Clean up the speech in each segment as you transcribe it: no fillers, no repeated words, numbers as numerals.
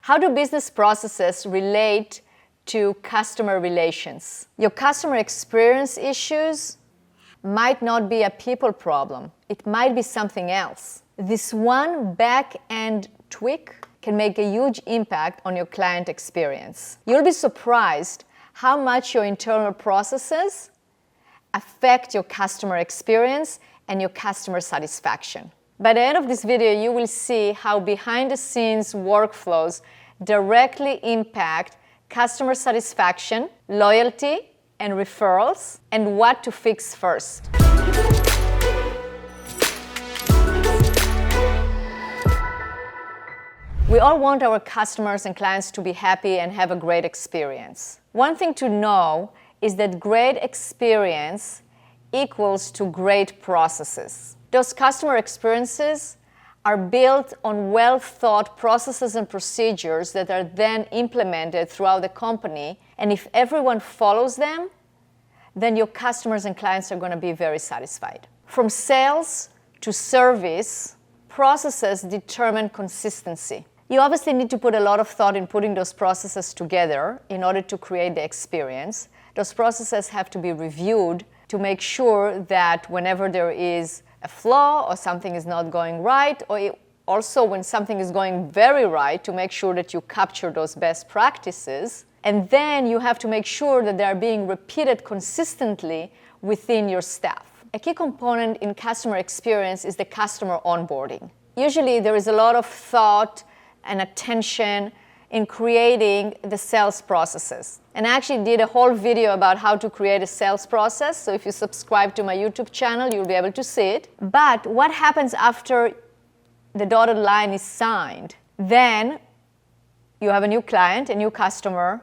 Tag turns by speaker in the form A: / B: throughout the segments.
A: How do business processes relate to customer relations? Your customer experience issues might not be a people problem. It might be something else. This one back-end tweak can make a huge impact on your client experience. You'll be surprised how much your internal processes affect your customer experience and your customer satisfaction. By the end of this video, you will see how behind-the-scenes workflows directly impact customer satisfaction, loyalty, and referrals, and what to fix first. We all want our customers and clients to be happy and have a great experience. One thing to know is that great experience equals to great processes. Those customer experiences are built on well-thought processes and procedures that are then implemented throughout the company, and if everyone follows them, then your customers and clients are going to be very satisfied. From sales to service, processes determine consistency. You obviously need to put a lot of thought in putting those processes together in order to create the experience. Those processes have to be reviewed to make sure that whenever there is a flaw or something is not going right, or also when something is going very right, to make sure that you capture those best practices. And then you have to make sure that they are being repeated consistently within your staff. A key component in customer experience is the customer onboarding. Usually there is a lot of thought and attention in creating the sales processes. And I actually did a whole video about how to create a sales process. So if you subscribe to my YouTube channel, you'll be able to see it. But what happens after the dotted line is signed? Then you have a new client, a new customer.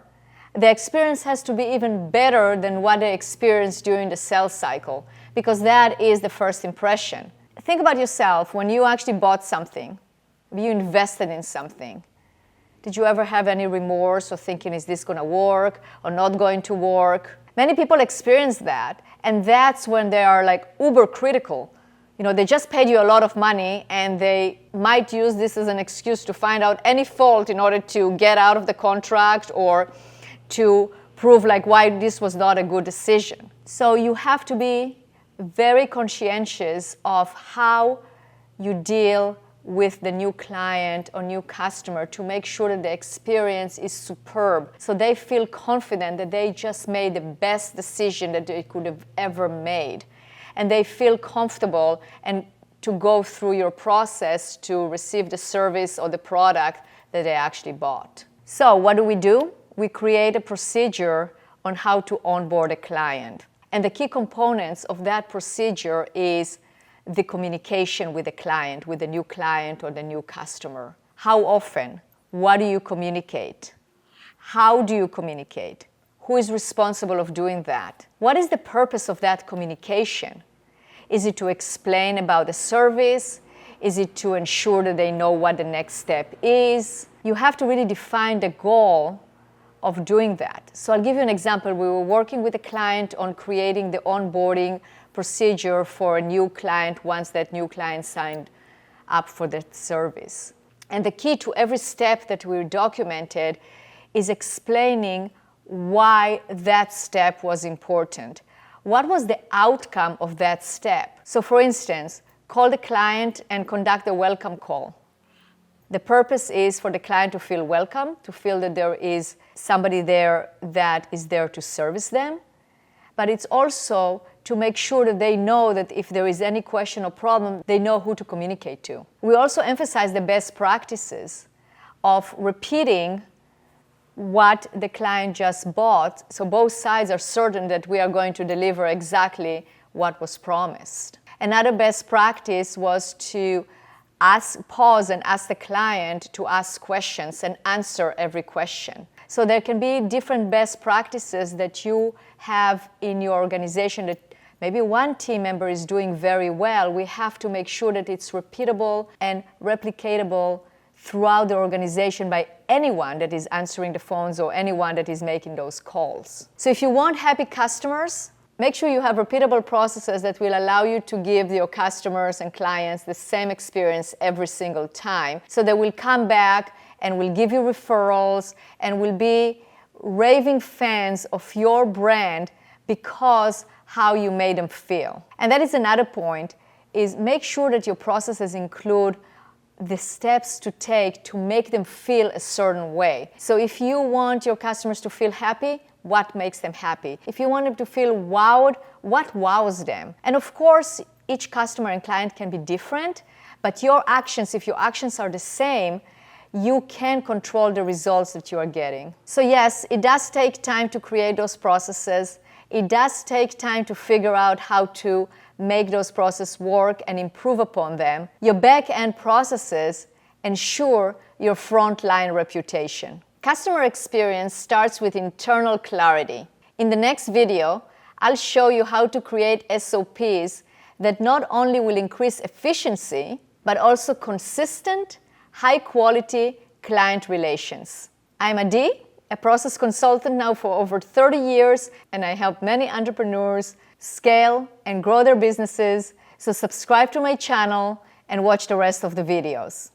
A: The experience has to be even better than what they experienced during the sales cycle, because that is the first impression. Think about yourself when you actually bought something, you invested in something. Did you ever have any remorse or thinking, is this going to work or not going to work? Many people experience that, and that's when they are like uber critical. You know, they just paid you a lot of money and they might use this as an excuse to find out any fault in order to get out of the contract or to prove like why this was not a good decision. So you have to be very conscientious of how you deal with the new client or new customer to make sure that the experience is superb, so they feel confident that they just made the best decision that they could have ever made. And they feel comfortable and to go through your process to receive the service or the product that they actually bought. So what do? We create a procedure on how to onboard a client. And the key components of that procedure is the communication with the client, with the new client or the new customer. How often? What do you communicate? How do you communicate? Who is responsible of doing that? What is the purpose of that communication? Is it to explain about the service? Is it to ensure that they know what the next step is? You have to really define the goal of doing that. So I'll give you an example. We were working with a client on creating the onboarding procedure for a new client once that new client signed up for the service. And the key to every step that we documented is explaining why that step was important. What was the outcome of that step? So for instance, call the client and conduct a welcome call. The purpose is for the client to feel welcome, to feel that there is somebody there that is there to service them. But it's also to make sure that they know that if there is any question or problem, they know who to communicate to. We also emphasize the best practices of repeating what the client just bought, so both sides are certain that we are going to deliver exactly what was promised. Another best practice was to pause and ask the client to ask questions and answer every question. So there can be different best practices that you have in your organization that maybe one team member is doing very well. We have to make sure that it's repeatable and replicatable throughout the organization by anyone that is answering the phones or anyone that is making those calls. So if you want happy customers, make sure you have repeatable processes that will allow you to give your customers and clients the same experience every single time. So they will come back and will give you referrals and will be raving fans of your brand because how you made them feel. And that is another point, is make sure that your processes include the steps to take to make them feel a certain way. So if you want your customers to feel happy, what makes them happy? If you want them to feel wowed, what wows them? And of course, each customer and client can be different, but your actions, if your actions are the same, you can control the results that you are getting. So yes, it does take time to create those processes. It does take time to figure out how to make those processes work and improve upon them. Your back-end processes ensure your frontline reputation. Customer experience starts with internal clarity. In the next video, I'll show you how to create SOPs that not only will increase efficiency, but also consistent, high-quality client relations. I'm Adi, a process consultant now for over 30 years, and I help many entrepreneurs scale and grow their businesses. So subscribe to my channel and watch the rest of the videos.